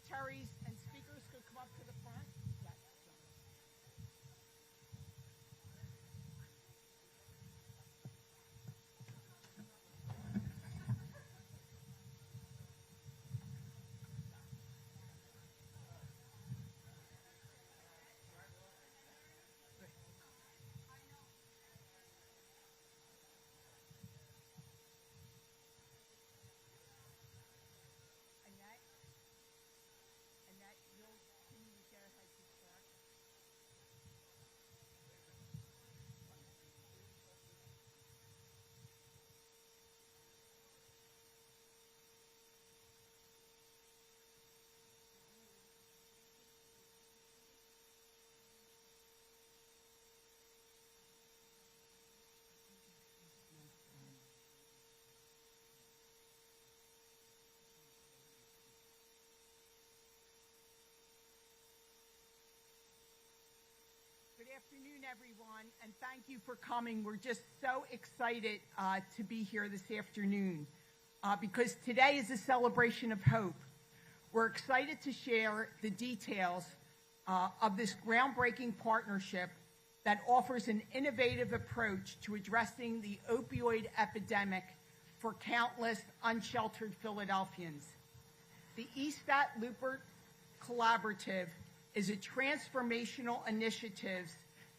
dignitaries and speakers could come up to the front. Yes. Good afternoon, everyone, and thank you for coming. We're just so excited to be here this afternoon because today is a celebration of hope. We're excited to share the details of this groundbreaking partnership that offers an innovative approach to addressing the opioid epidemic for countless unsheltered Philadelphians. The Estadt-Lubert Collaborative is a transformational initiative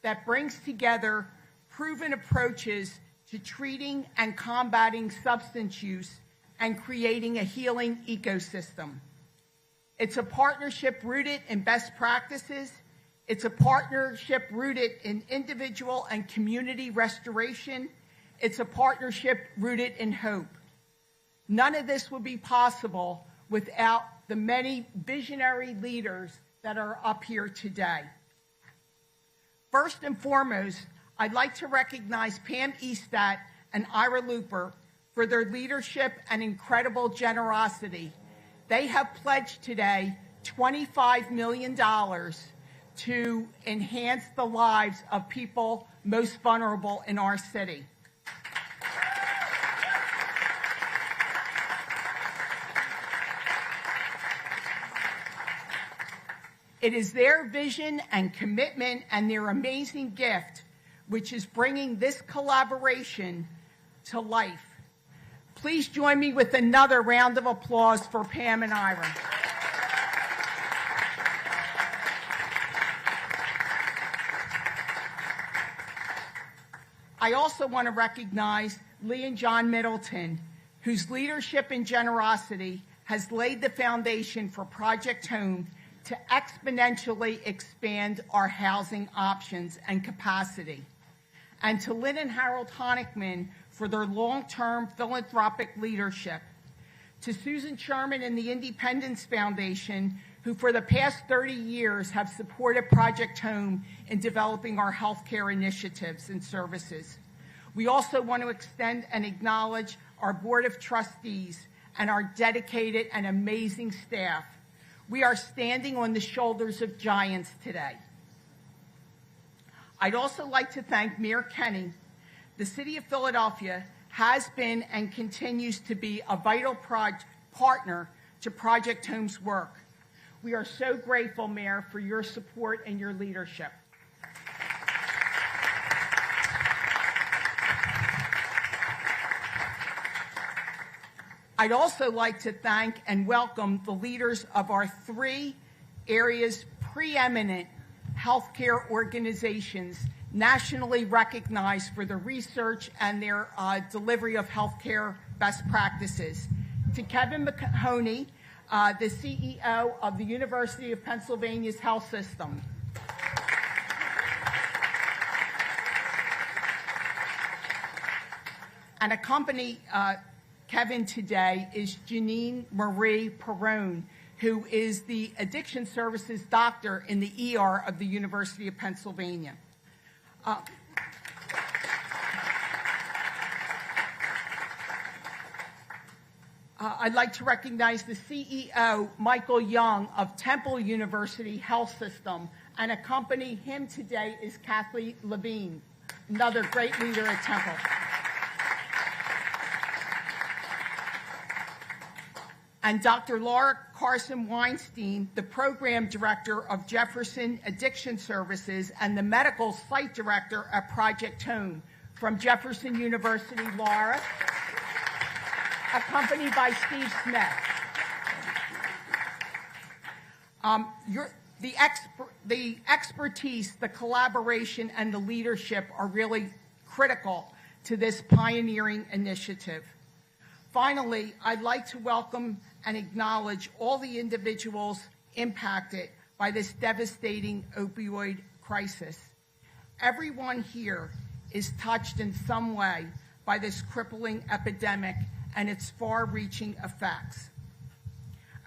that brings together proven approaches to treating and combating substance use and creating a healing ecosystem. It's a partnership rooted in best practices. It's a partnership rooted in individual and community restoration. It's a partnership rooted in hope. None of this would be possible without the many visionary leaders that are up here today. First and foremost, I'd like to recognize Pam Estadt and Ira Looper for their leadership and incredible generosity. They have pledged today $25 million to enhance the lives of people most vulnerable in our city. It is their vision and commitment and their amazing gift which is bringing this collaboration to life. Please join me with another round of applause for Pam and Ira. I also want to recognize Lee and John Middleton, whose leadership and generosity has laid the foundation for Project Home to exponentially expand our housing options and capacity. And to Lynn and Harold Honigman for their long-term philanthropic leadership. To Susan Sherman and the Independence Foundation, who for the past 30 years have supported Project Home in developing our healthcare initiatives and services. We also want to extend and acknowledge our Board of Trustees and our dedicated and amazing staff. We are standing on the shoulders of giants today. I'd also like to thank Mayor Kenny. The City of Philadelphia has been and continues to be a vital partner to Project Home's work. We are so grateful, Mayor, for your support and your leadership. I'd also like to thank and welcome the leaders of our three area's preeminent healthcare organizations, nationally recognized for their research and their delivery of healthcare best practices. To Kevin Mahoney, the CEO of the University of Pennsylvania's health system. And accompany Kevin today is Janine Marie Perrone, who is the addiction services doctor in the ER of the University of Pennsylvania. I'd like to recognize the CEO, Michael Young of Temple University Health System, and accompany him today is Kathleen Levine, another great leader at Temple. and Dr. Laura Carson-Weinstein, the Program Director of Jefferson Addiction Services and the Medical Site Director at Project Home from Jefferson University. Laura, accompanied by Steve Smith. The expertise, the collaboration, and the leadership are really critical to this pioneering initiative. Finally, I'd like to welcome and acknowledge all the individuals impacted by this devastating opioid crisis. Everyone here is touched in some way by this crippling epidemic and its far-reaching effects.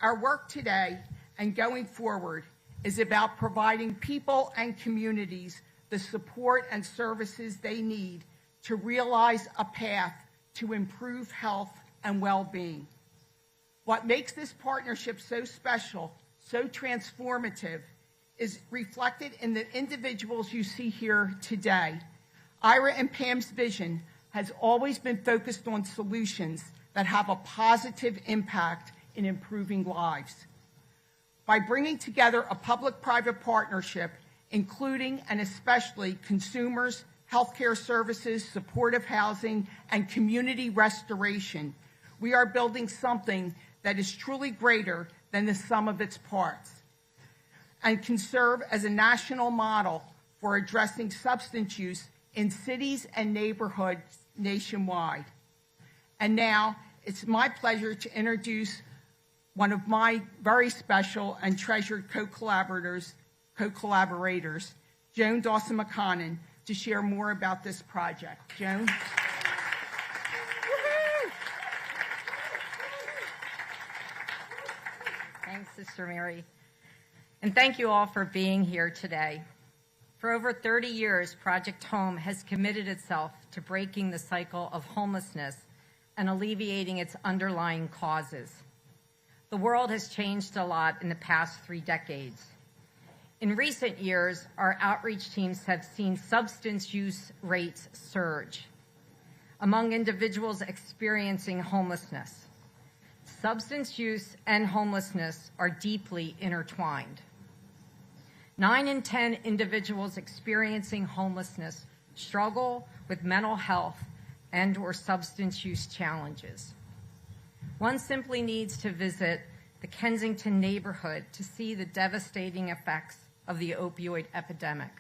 Our work today and going forward is about providing people and communities the support and services they need to realize a path to improve health and well-being. What makes this partnership so special, so transformative, is reflected in the individuals you see here today. Ira and Pam's vision has always been focused on solutions that have a positive impact in improving lives. By bringing together a public-private partnership, including and especially consumers, healthcare services, supportive housing, and community restoration, we are building something that is truly greater than the sum of its parts and can serve as a national model for addressing substance use in cities and neighborhoods nationwide. And now, it's my pleasure to introduce one of my very special and treasured co-collaborators, Joan Dawson-McConnon, to share more about this project. Joan? Thanks, Sister Mary. And thank you all for being here today. For over 30 years, Project Home has committed itself to breaking the cycle of homelessness and alleviating its underlying causes. The world has changed a lot in the past 3 decades. In recent years, our outreach teams have seen substance use rates surge among individuals experiencing homelessness. Substance use and homelessness are deeply intertwined. 9 in 10 individuals experiencing homelessness struggle with mental health and/or substance use challenges. One simply needs to visit the Kensington neighborhood to see the devastating effects of the opioid epidemic.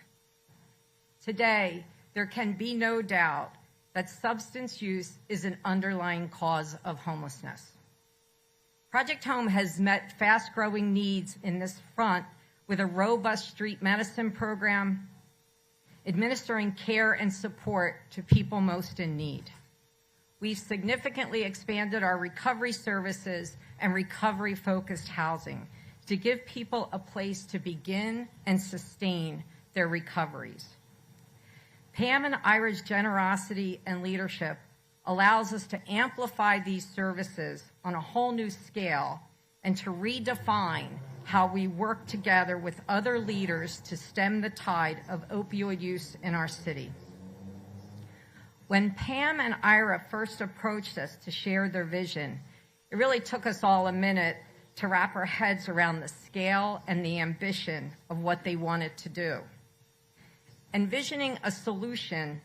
Today, there can be no doubt that substance use is an underlying cause of homelessness. Project Home has met fast-growing needs in this front with a robust street medicine program, administering care and support to people most in need. We've significantly expanded our recovery services and recovery-focused housing to give people a place to begin and sustain their recoveries. Pam and Ira's generosity and leadership allows us to amplify these services on a whole new scale and to redefine how we work together with other leaders to stem the tide of opioid use in our city. When Pam and Ira first approached us to share their vision, it really took us all a minute to wrap our heads around the scale and the ambition of what they wanted to do. Envisioning a solution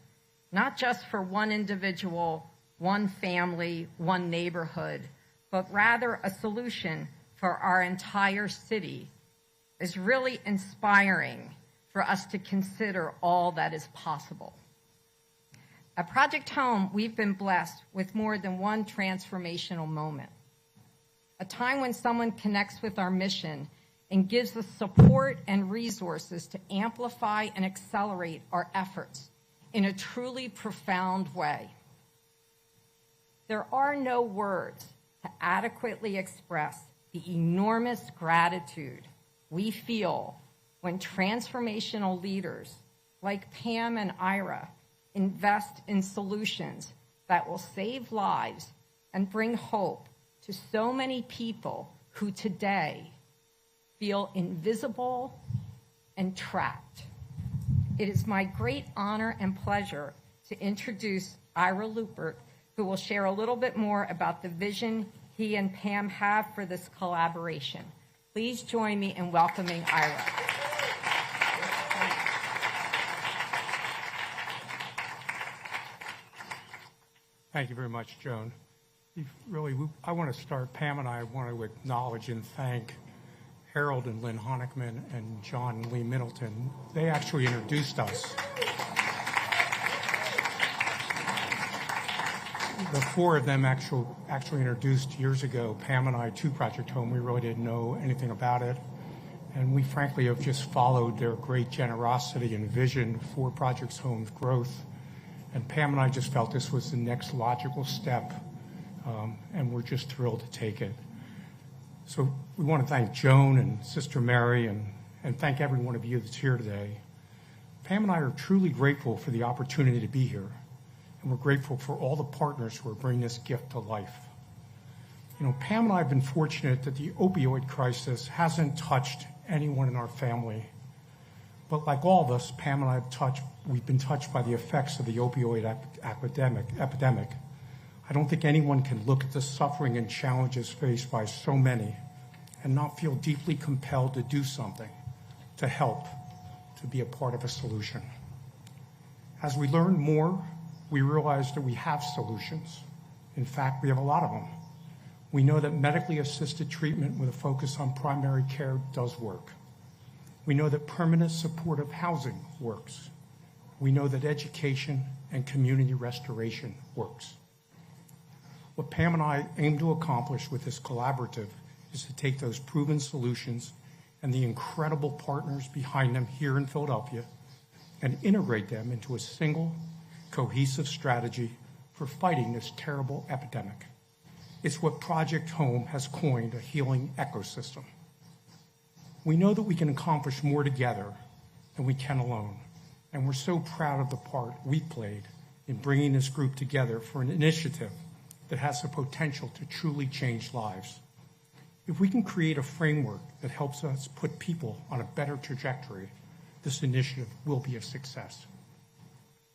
not just for one individual, one family, one neighborhood, but rather a solution for our entire city is really inspiring for us to consider all that is possible. At Project Home, we've been blessed with more than one transformational moment. A time when someone connects with our mission and gives us support and resources to amplify and accelerate our efforts in a truly profound way. There are no words to adequately express the enormous gratitude we feel when transformational leaders like Pam and Ira invest in solutions that will save lives and bring hope to so many people who today feel invisible and trapped. It is my great honor and pleasure to introduce Ira Lubert, who will share a little bit more about the vision he and Pam have for this collaboration. Please join me in welcoming Ira. Thank you very much, Joan. I want to start, Pam and I want to acknowledge and thank Harold and Lynn Honickman and John and Lee Middleton. They actually introduced us. The four of them actually introduced years ago Pam and I to Project Home. We really didn't know anything about it. And we frankly have just followed their great generosity and vision for Project Home's growth. And Pam and I just felt this was the next logical step, and we're just thrilled to take it. So we want to thank Joan and Sister Mary and thank every one of you that's here today. Pam and I are truly grateful for the opportunity to be here, and we're grateful for all the partners who are bringing this gift to life. You know, Pam and I have been fortunate that the opioid crisis hasn't touched anyone in our family. But like all of us, Pam and I we've been touched by the effects of the opioid epidemic. I don't think anyone can look at the suffering and challenges faced by so many and not feel deeply compelled to do something, to help, to be a part of a solution. As we learn more, we realize that we have solutions. In fact, we have a lot of them. We know that medically assisted treatment with a focus on primary care does work. We know that permanent supportive housing works. We know that education and community restoration works. What Pam and I aim to accomplish with this collaborative is to take those proven solutions and the incredible partners behind them here in Philadelphia and integrate them into a single, cohesive strategy for fighting this terrible epidemic. It's what Project Home has coined a healing ecosystem. We know that we can accomplish more together than we can alone, and we're so proud of the part we played in bringing this group together for an initiative that has the potential to truly change lives. If we can create a framework that helps us put people on a better trajectory, this initiative will be a success.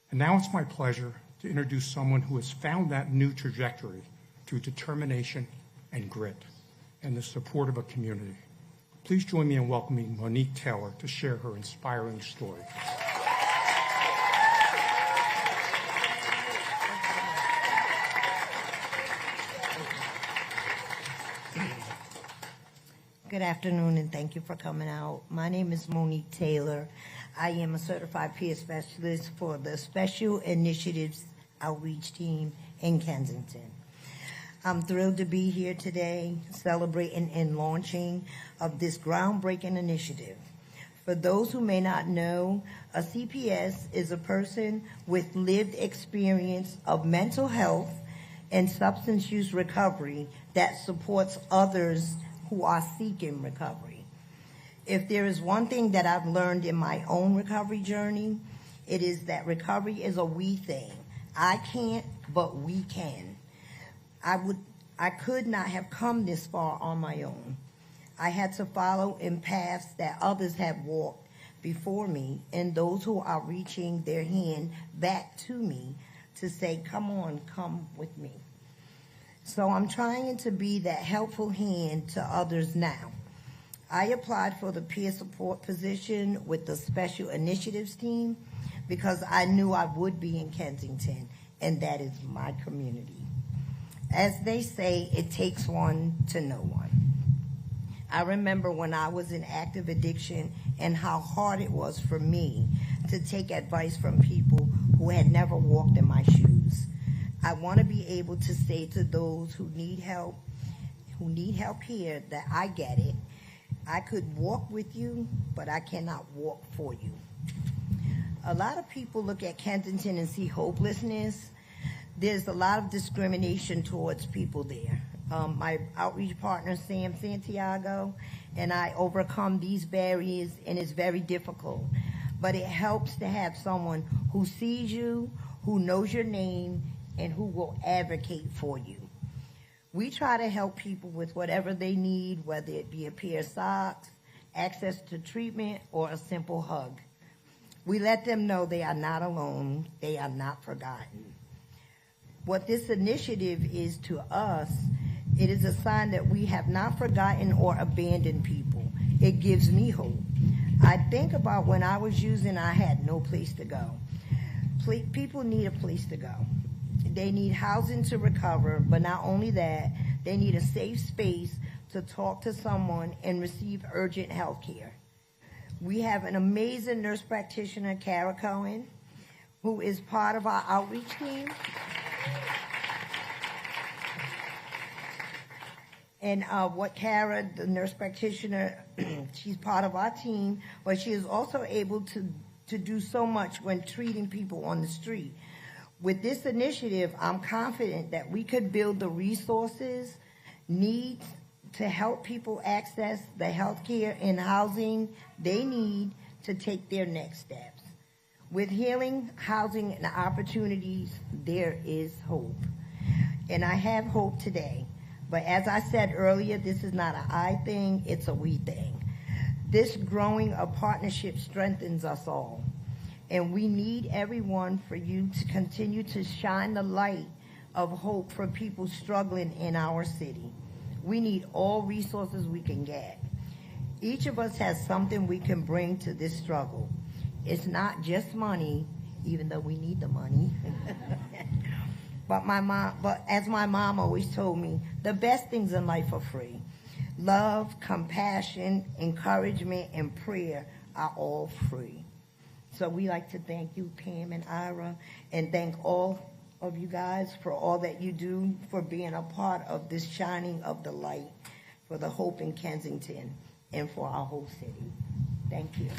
And now it's my pleasure to introduce someone who has found that new trajectory through determination and grit and the support of a community. Please join me in welcoming Monique Taylor to share her inspiring story. Good afternoon, and thank you for coming out. My name is Monique Taylor. I am a certified peer specialist for the Special Initiatives Outreach Team in Kensington. I'm thrilled to be here today celebrating and launching of this groundbreaking initiative. For those who may not know, a CPS is a person with lived experience of mental health and substance use recovery that supports others who are seeking recovery. If there is one thing that I've learned in my own recovery journey, it is that recovery is a we thing. I can't, but we can. I could not have come this far on my own. I had to follow in paths that others have walked before me, and those who are reaching their hand back to me to say, come on, come with me. So I'm trying to be that helpful hand to others now. I applied for the peer support position with the Special Initiatives team because I knew I would be in Kensington, and that is my community. As they say, it takes one to know one. I remember when I was in active addiction and how hard it was for me to take advice from people who had never walked in my shoes. I want to be able to say to those who need help here, that I get it. I could walk with you, but I cannot walk for you. A lot of people look at Kensington and see hopelessness. There's a lot of discrimination towards people there. My outreach partner, Sam Santiago, and I overcome these barriers, and it's very difficult. But it helps to have someone who sees you, who knows your name, and who will advocate for you. We try to help people with whatever they need, whether it be a pair of socks, access to treatment, or a simple hug. We let them know they are not alone, they are not forgotten. What this initiative is to us It is a sign that we have not forgotten or abandoned people. It gives me hope. I think about when I was using, I had no place to go. People need a place to go. They need housing to recover, but not only that, they need a safe space to talk to someone and receive urgent health care. We have an amazing nurse practitioner, Kara Cohen, who is part of our outreach team. And what Kara, the nurse practitioner, she's part of our team, but she is also able to do so much when treating people on the street. With this initiative, I'm confident that we could build the resources, needs to help people access the health care and housing they need to take their next steps. With healing, housing, and opportunities, there is hope. And I have hope today. But as I said earlier, this is not an I thing, it's a we thing. This growing of partnership strengthens us all. And we need everyone for you to continue to shine the light of hope for people struggling in our city. We need all resources we can get. Each of us has something we can bring to this struggle. It's not just money, even though we need the money. But as my mom always told me, the best things in life are free. Love, compassion, encouragement, and prayer are all free. So we like to thank you, Pam and Ira, and thank all of you guys for all that you do, for being a part of this shining of the light for the hope in Kensington and for our whole city. Thank you.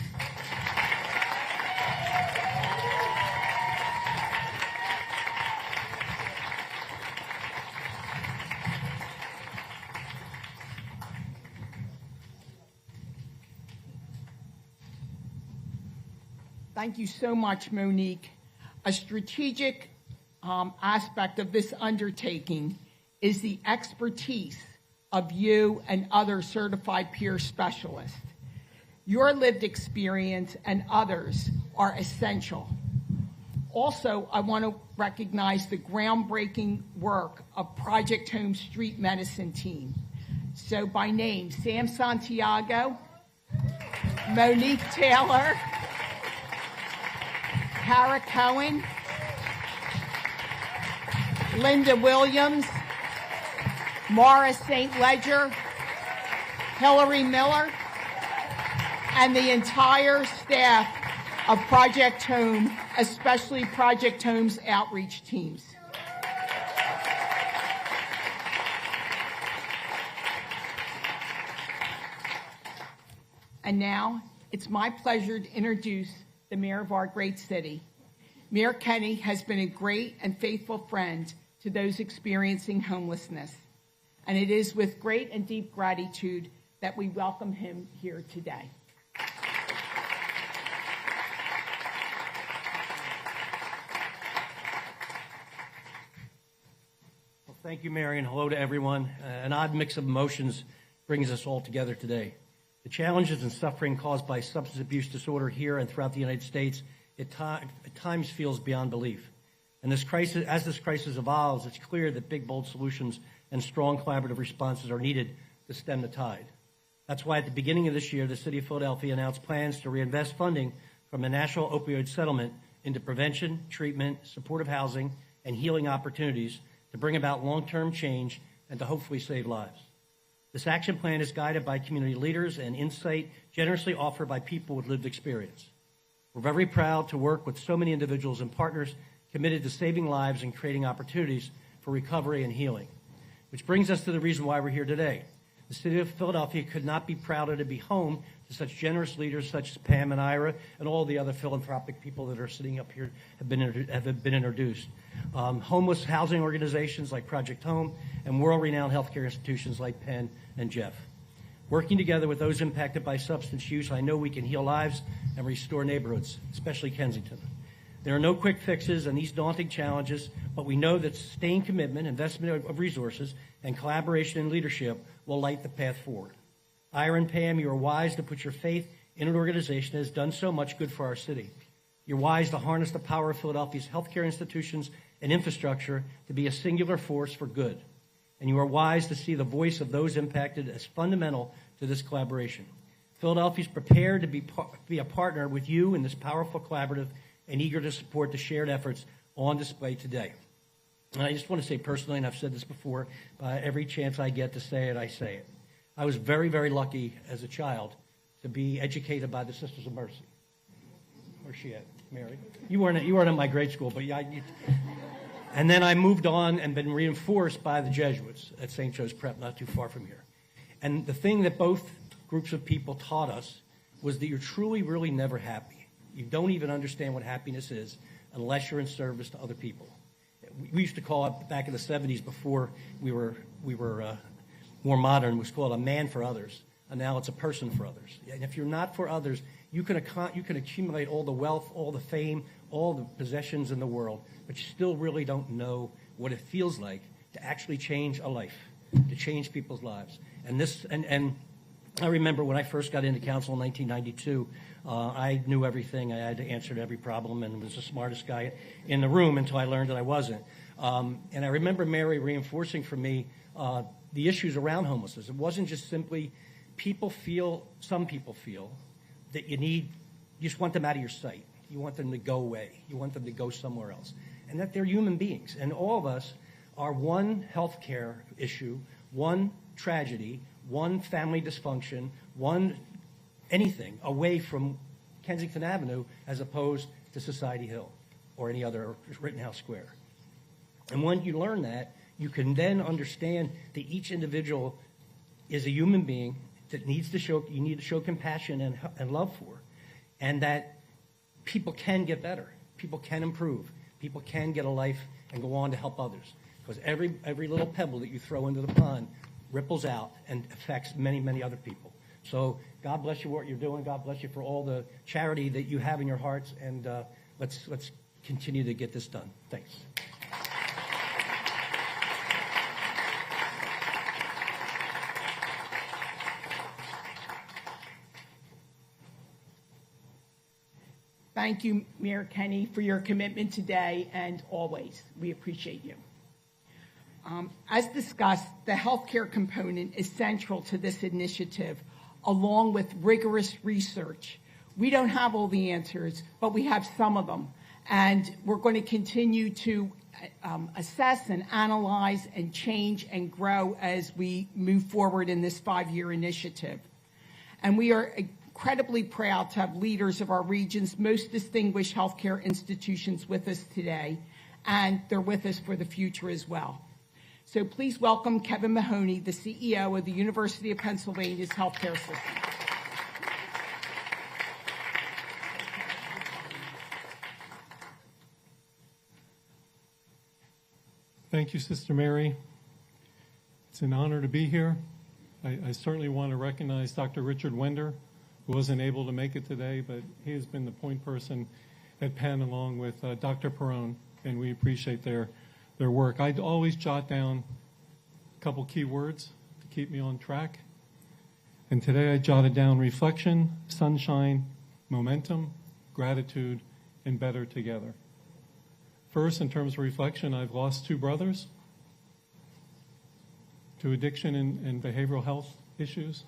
Thank you so much, Monique. A strategic aspect of this undertaking is the expertise of you and other certified peer specialists. Your lived experience and others are essential. Also, I want to recognize the groundbreaking work of Project Home Street Medicine team. So by name, Sam Santiago, Monique Taylor, Kara Cohen, Linda Williams, Maura St. Ledger, Hillary Miller, and the entire staff of Project Home, especially Project Home's outreach teams. And now, it's my pleasure to introduce the mayor of our great city. Mayor Kenny has been a great and faithful friend to those experiencing homelessness, and it is with great and deep gratitude that we welcome him here today. Well, thank you, Mary, and hello to everyone. An odd mix of emotions brings us all together today. The challenges and suffering caused by substance abuse disorder here and throughout the United States at times feels beyond belief. And as this crisis evolves, it's clear that big, bold solutions and strong collaborative responses are needed to stem the tide. That's why at the beginning of this year, the City of Philadelphia announced plans to reinvest funding from the National Opioid Settlement into prevention, treatment, supportive housing, and healing opportunities to bring about long-term change and to hopefully save lives. This action plan is guided by community leaders and insight generously offered by people with lived experience. We're very proud to work with so many individuals and partners committed to saving lives and creating opportunities for recovery and healing. Which brings us to the reason why we're here today. The City of Philadelphia could not be prouder to be home to such generous leaders such as Pam and Ira and all the other philanthropic people that are sitting up here have been introduced. Homeless housing organizations like Project Home and world-renowned healthcare institutions like Penn and Jeff. Working together with those impacted by substance use, I know we can heal lives and restore neighborhoods, especially Kensington. There are no quick fixes in these daunting challenges, but we know that sustained commitment, investment of resources, and collaboration and leadership will light the path forward. Ira and Pam, you are wise to put your faith in an organization that has done so much good for our city. You're wise to harness the power of Philadelphia's healthcare institutions and infrastructure to be a singular force for good. and you are wise to see the voice of those impacted as fundamental to this collaboration. Philadelphia is prepared to be a partner with you in this powerful collaborative and eager to support the shared efforts on display today. And I just want to say personally, and I've said this before, every chance I get to say it, I say it. I was very, very lucky as a child to be educated by the Sisters of Mercy. Where's she at, Mary? You weren't at my grade school, but yeah. And then I moved on and been reinforced by the Jesuits at St. Joe's Prep, not too far from here. And the thing that both groups of people taught us was that you're truly, really never happy. You don't even understand what happiness is unless you're in service to other people. We used to call it, back in the 70s, before we were more modern, was called a man for others, and now it's a person for others. And if you're not for others, you can accumulate all the wealth, all the fame, all the possessions in the world, but you still really don't know what it feels like to actually change a life, to change people's lives. And I remember when I first got into council in 1992, I knew everything. I had to answer to every problem and was the smartest guy in the room until I learned that I wasn't. And I remember Mary reinforcing for me the issues around homelessness. It wasn't just simply some people feel that you just want them out of your sight. You want them to go away. You want them to go somewhere else. And that they're human beings. And all of us are one healthcare issue, one tragedy, one family dysfunction, one anything away from Kensington Avenue as opposed to Society Hill or any other Rittenhouse Square. And when you learn that, you can then understand that each individual is a human being that you need to show compassion and love for, and that people can get better, people can improve, people can get a life and go on to help others. Because every little pebble that you throw into the pond ripples out and affects many, many other people. So God bless you for what you're doing. God bless you for all the charity that you have in your hearts, and let's continue to get this done. Thanks. Thank you, Mayor Kenny, for your commitment today and always. We appreciate you. As discussed, the healthcare component is central to this initiative, along with rigorous research. We don't have all the answers, but we have some of them. And we're going to continue to assess and analyze and change and grow as we move forward in this 5-year initiative. And we are incredibly proud to have leaders of our region's most distinguished healthcare institutions with us today, and they're with us for the future as well. So please welcome Kevin Mahoney, the CEO of the University of Pennsylvania's healthcare system. Thank you, Sister Mary. It's an honor to be here. I certainly want to recognize Dr. Richard Wender, who wasn't able to make it today, but he has been the point person at Penn along with Dr. Perrone, and we appreciate their work. I'd always jot down a couple key words to keep me on track. And today I jotted down reflection, sunshine, momentum, gratitude, and better together. First, in terms of reflection, I've lost 2 brothers to addiction and behavioral health issues.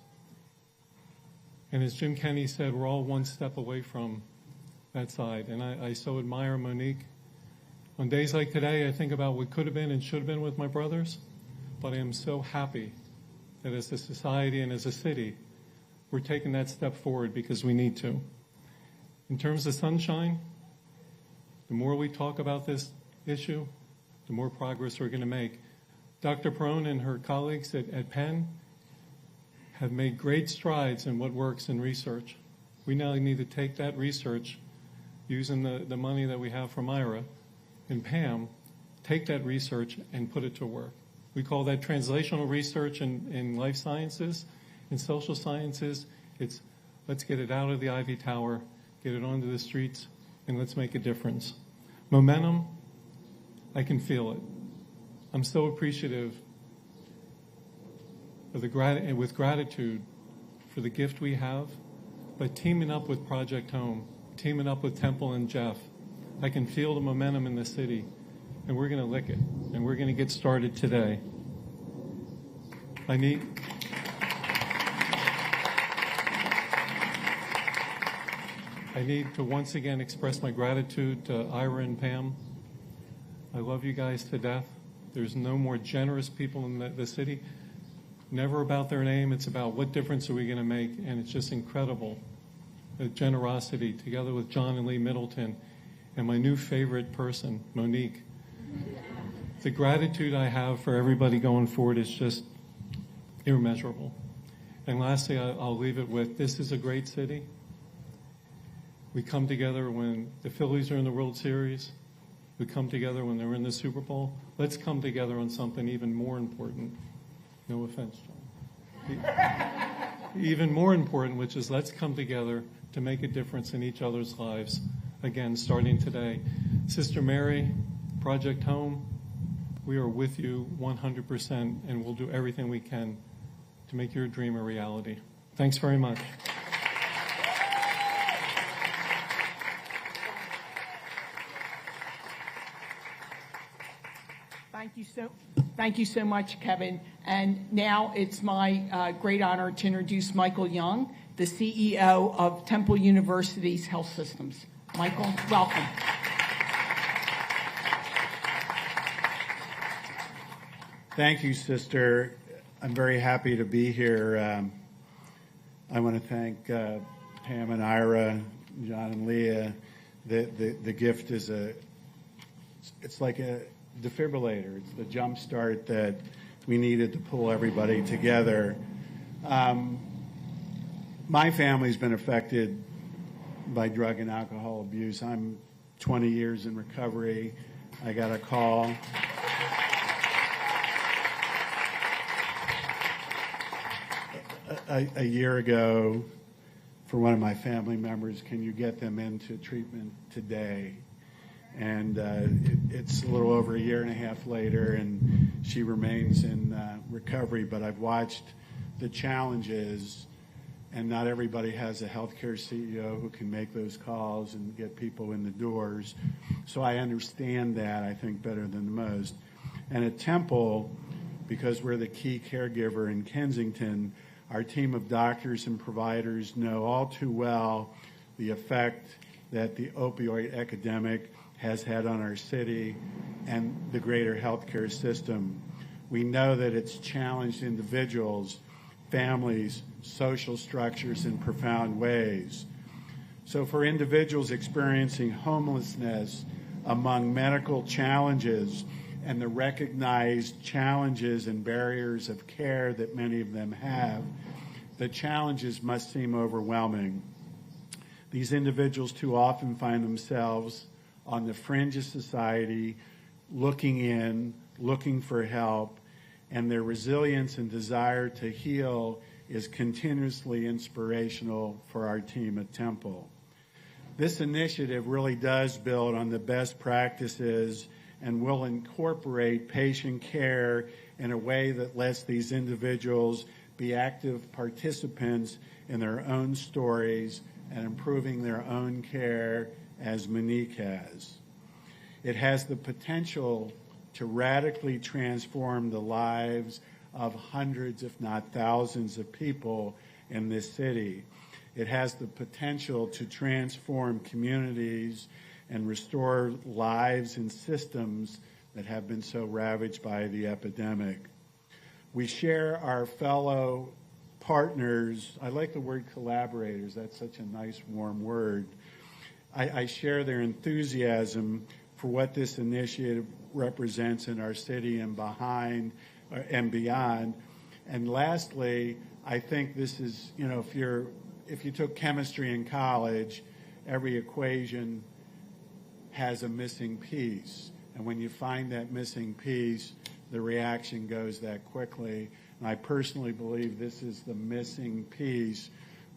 And as Jim Kenney said, we're all one step away from that side. And I so admire Monique. On days like today, I think about what could have been and should have been with my brothers, but I am so happy that as a society and as a city, we're taking that step forward because we need to. In terms of sunshine, the more we talk about this issue, the more progress we're going to make. Dr. Perrone and her colleagues at Penn have made great strides in what works in research. We now need to take that research, using the money that we have from IRA and PAM, take that research and put it to work. We call that translational research in life sciences. In social sciences, it's let's get it out of the ivory tower, get it onto the streets, and let's make a difference. Momentum, I can feel it. I'm so appreciative of with gratitude for the gift we have, but teaming up with Project Home, teaming up with Temple and Jeff, I can feel the momentum in the city, and we're going to lick it, and we're going to get started today. I need to once again express my gratitude to Ira and Pam. I love you guys to death. There's no more generous people in the city. Never about their name. It's about what difference are we going to make, and it's just incredible. The generosity, together with John and Lee Middleton, and my new favorite person, Monique. The gratitude I have for everybody going forward is just immeasurable. And lastly, I'll leave it with, this is a great city. We come together when the Phillies are in the World Series. We come together when they're in the Super Bowl. Let's come together on something even more important. No offense, John. Even more important, which is let's come together to make a difference in each other's lives. Again, starting today. Sister Mary, Project Home, we are with you 100%, and we'll do everything we can to make your dream a reality. Thanks very much. Thank you so much, Kevin. And now it's my great honor to introduce Michael Young, the CEO of Temple University's Health Systems. Michael, welcome. Thank you, Sister. I'm very happy to be here. I want to thank Pam and Ira, John and Leah. The gift is it's like a defibrillator. It's the jump start that we needed to pull everybody together. My family's been affected by drug and alcohol abuse. I'm 20 years in recovery. I got a call. A year ago for one of my family members, can you get them into treatment today? And it's a little over a year and a half later, and she remains in recovery. But I've watched the challenges, and not everybody has a healthcare CEO who can make those calls and get people in the doors. So I understand that, I think, better than most. And at Temple, because we're the key caregiver in Kensington, our team of doctors and providers know all too well the effect that the opioid epidemic has had on our city and the greater healthcare system. We know that it's challenged individuals, families, social structures in profound ways. So for individuals experiencing homelessness, among medical challenges and the recognized challenges and barriers of care that many of them have, the challenges must seem overwhelming. These individuals too often find themselves on the fringe of society, looking for help, and their resilience and desire to heal is continuously inspirational for our team at Temple. This initiative really does build on the best practices and will incorporate patient care in a way that lets these individuals be active participants in their own stories and improving their own care, as Monique has. It has the potential to radically transform the lives of hundreds, if not thousands, of people in this city. It has the potential to transform communities and restore lives and systems that have been so ravaged by the epidemic. We share our fellow partners. I like the word collaborators. That's such a nice, warm word. I share their enthusiasm for what this initiative represents in our city and beyond. And lastly, I think this is, if you took chemistry in college, every equation has a missing piece. And when you find that missing piece, the reaction goes that quickly. And I personally believe this is the missing piece.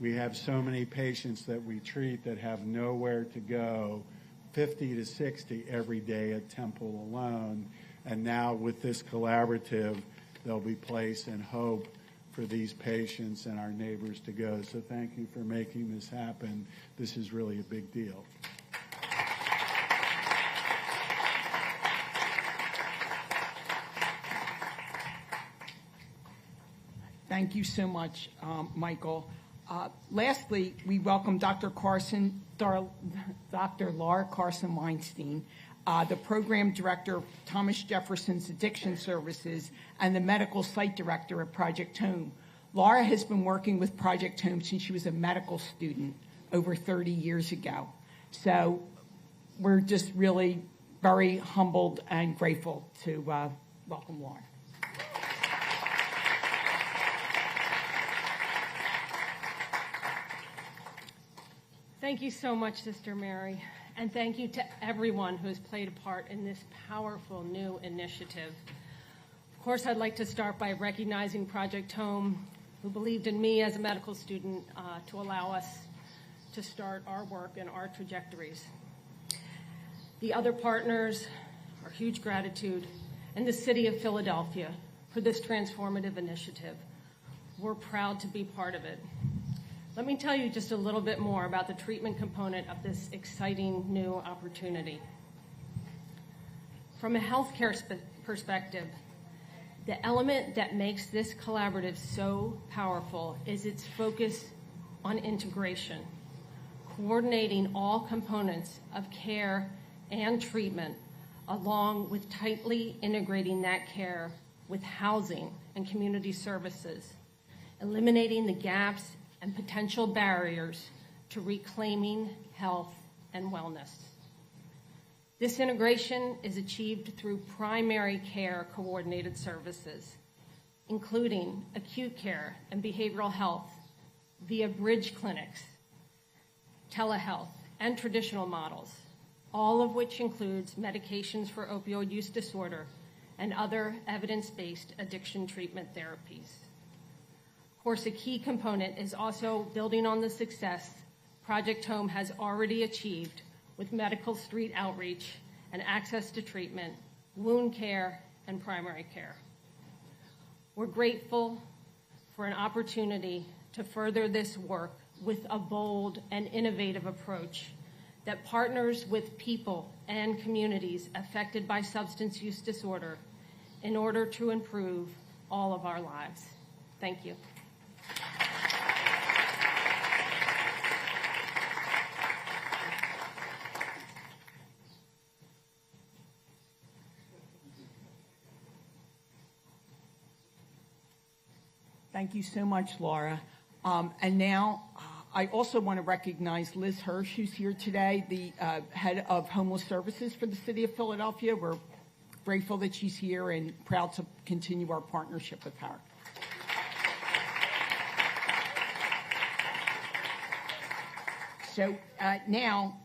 We have so many patients that we treat that have nowhere to go, 50 to 60 every day at Temple alone. And now with this collaborative, there'll be place and hope for these patients and our neighbors to go. So thank you for making this happen. This is really a big deal. Thank you so much, Michael. Lastly, we welcome Dr. Laura Carson-Weinstein, the Program Director of Thomas Jefferson's Addiction Services and the Medical Site Director at Project Home. Laura has been working with Project Home since she was a medical student over 30 years ago. So we're just really very humbled and grateful to welcome Laura. Thank you so much, Sister Mary, and thank you to everyone who has played a part in this powerful new initiative. Of course, I'd like to start by recognizing Project Home, who believed in me as a medical student to allow us to start our work and our trajectories. The other partners, our huge gratitude, and the City of Philadelphia for this transformative initiative. We're proud to be part of it. Let me tell you just a little bit more about the treatment component of this exciting new opportunity. From a healthcare perspective, the element that makes this collaborative so powerful is its focus on integration, coordinating all components of care and treatment, along with tightly integrating that care with housing and community services, eliminating the gaps and potential barriers to reclaiming health and wellness. This integration is achieved through primary care coordinated services, including acute care and behavioral health via bridge clinics, telehealth, and traditional models, all of which includes medications for opioid use disorder and other evidence-based addiction treatment therapies. Of course, a key component is also building on the success Project Home has already achieved with medical street outreach and access to treatment, wound care, and primary care. We're grateful for an opportunity to further this work with a bold and innovative approach that partners with people and communities affected by substance use disorder in order to improve all of our lives. Thank you. Thank you so much, Laura. And now I also want to recognize Liz Hirsch, who's here today, the head of homeless services for the City of Philadelphia. We're grateful that she's here and proud to continue our partnership with her. So now,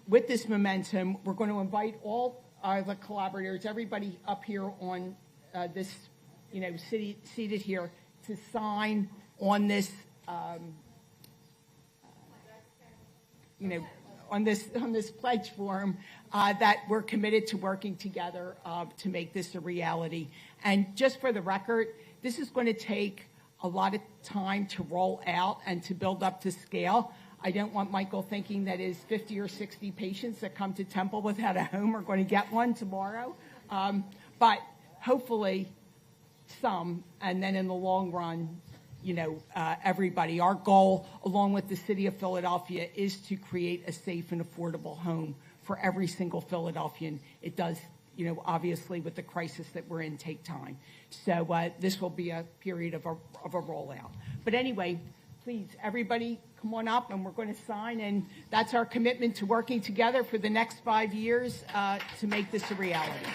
with this momentum, we're going to invite all the collaborators, everybody up here on this, seated here, to sign on this, on this pledge form that we're committed to working together to make this a reality. And just for the record, this is going to take a lot of time to roll out and to build up to scale. I don't want Michael thinking that his 50 or 60 patients that come to Temple without a home are going to get one tomorrow. But hopefully some, and then in the long run, everybody. Our goal, along with the City of Philadelphia, is to create a safe and affordable home for every single Philadelphian. It does, obviously with the crisis that we're in, take time. So this will be a period of a rollout. But anyway, please, everybody come on up and we're going to sign. And that's our commitment to working together for the next 5 years to make this a reality.